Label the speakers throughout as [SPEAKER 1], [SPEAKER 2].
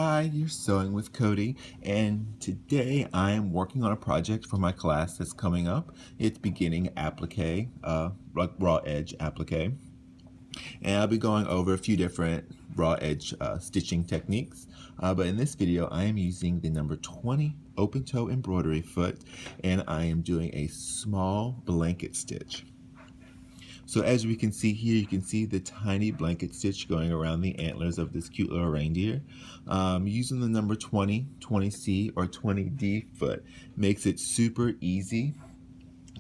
[SPEAKER 1] Hi, you're sewing with Cody, and today I am working on a project for my class that's coming up. It's beginning applique, like raw edge applique, and I'll be going over a few different raw edge stitching techniques. But in this video, I am using the number 20 open toe embroidery foot, and I am doing a small blanket stitch. So as we can see here, you can see the tiny blanket stitch going around the antlers of this cute little reindeer. Using the number 20, 20C, or 20D foot makes it super easy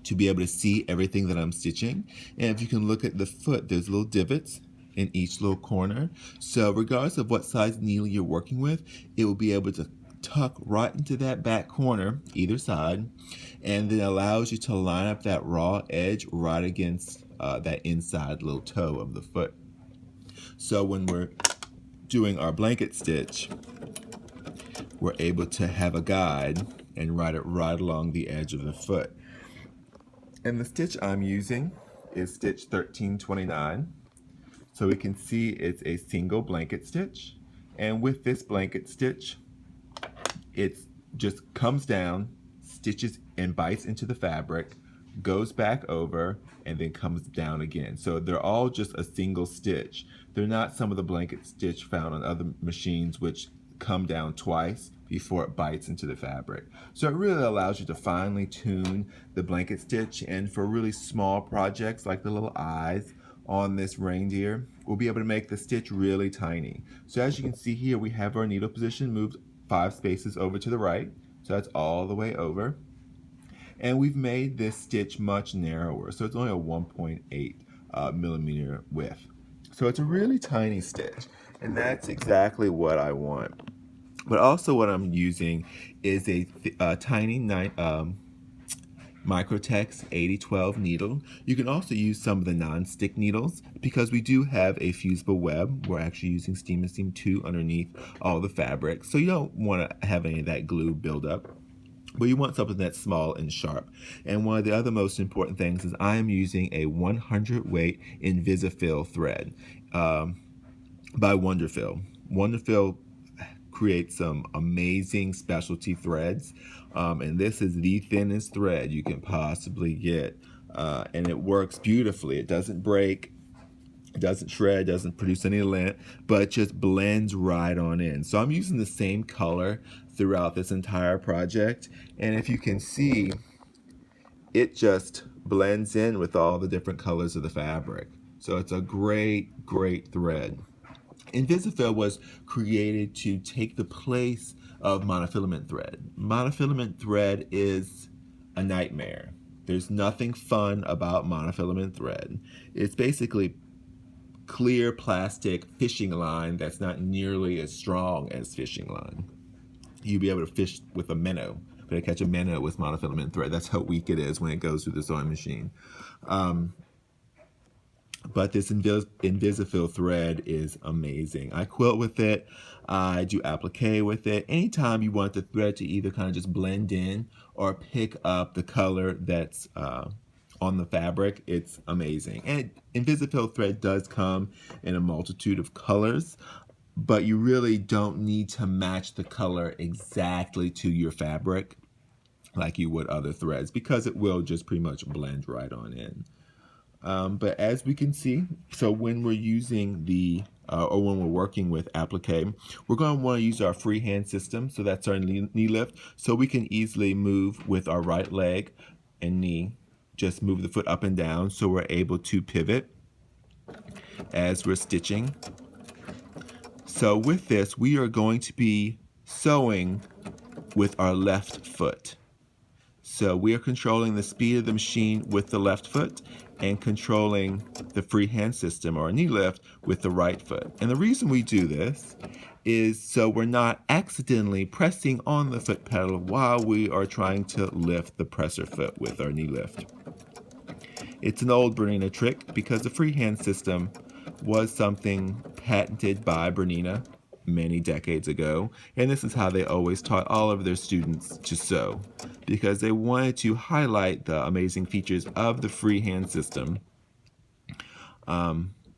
[SPEAKER 1] to be able to see everything that I'm stitching. And if you can look at the foot, there's little divots in each little corner. So regardless of what size needle you're working with, it will be able to tuck right into that back corner, either side, and then allows you to line up that raw edge right against that inside little toe of the foot. So when we're doing our blanket stitch, we're able to have a guide and ride it right along the edge of the foot. And the stitch I'm using is stitch 1329. So we can see it's a single blanket stitch. And with this blanket stitch, it just comes down, stitches and bites into the fabric, goes back over, and then comes down again. So they're all just a single stitch. They're not some of the blanket stitch found on other machines which come down twice before it bites into the fabric. So it really allows you to finely tune the blanket stitch, and for really small projects like the little eyes on this reindeer, we'll be able to make the stitch really tiny. So as you can see here, we have our needle position moved 5 spaces over to the right. So that's all the way over. And we've made this stitch much narrower, so it's only a 1.8 millimeter width. So it's a really tiny stitch, and that's exactly what I want. But also what I'm using is a tiny Microtex 8012 needle. You can also use some of the non-stick needles because we do have a fusible web. We're actually using Steam and Steam 2 underneath all the fabric, so you don't want to have any of that glue build up. But you want something that's small and sharp. And one of the other most important things is I am using a 100 weight invisafil thread by wonderfil. Wonderfil creates some amazing specialty threads, and this is the thinnest thread you can possibly get, and it works beautifully. It doesn't break, it doesn't shred, doesn't produce any lint, but it just blends right on in. So I'm using the same color throughout this entire project, and if you can see, it just blends in with all the different colors of the fabric. So it's a great thread. Invisafil was created to take the place of monofilament thread. Monofilament thread is a nightmare. There's nothing fun about monofilament thread. It's basically clear plastic fishing line that's not nearly as strong as fishing line. You'll be able to fish with a minnow, but to catch a minnow with monofilament thread, that's how weak it is when it goes through the sewing machine. But this invisafil thread is amazing. I quilt with it, I do applique with it. Anytime you want the thread to either kind of just blend in or pick up the color that's on the fabric, it's amazing. And invisafil thread does come in a multitude of colors, but you really don't need to match the color exactly to your fabric like you would other threads, because it will just pretty much blend right on in. But as we can see, so when we're using the, or when we're working with applique, we're going to want to use our freehand system. So that's our knee lift. So we can easily move with our right leg and knee, just move the foot up and down so we're able to pivot as we're stitching. So with this, we are going to be sewing with our left foot. So we are controlling the speed of the machine with the left foot and controlling the freehand system or knee lift with the right foot. And the reason we do this is so we're not accidentally pressing on the foot pedal while we are trying to lift the presser foot with our knee lift. It's an old BERNINA trick because the freehand system was something patented by BERNINA many decades ago, and this is how they always taught all of their students to sew, because they wanted to highlight the amazing features of the freehand system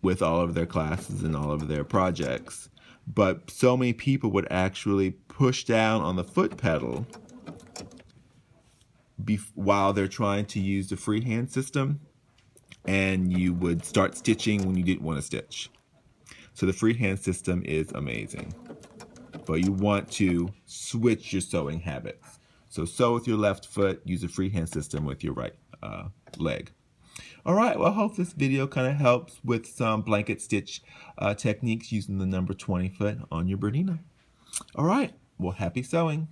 [SPEAKER 1] with all of their classes and all of their projects. but so many people would actually push down on the foot pedal while they're trying to use the freehand system, and you would start stitching when you didn't want to stitch. So the freehand system is amazing, but you want to switch your sewing habits. So sew with your left foot, use a freehand system with your right leg. All right, well, I hope this video kind of helps with some blanket stitch techniques using the number 20 foot on your Bernina. All right, well, happy sewing.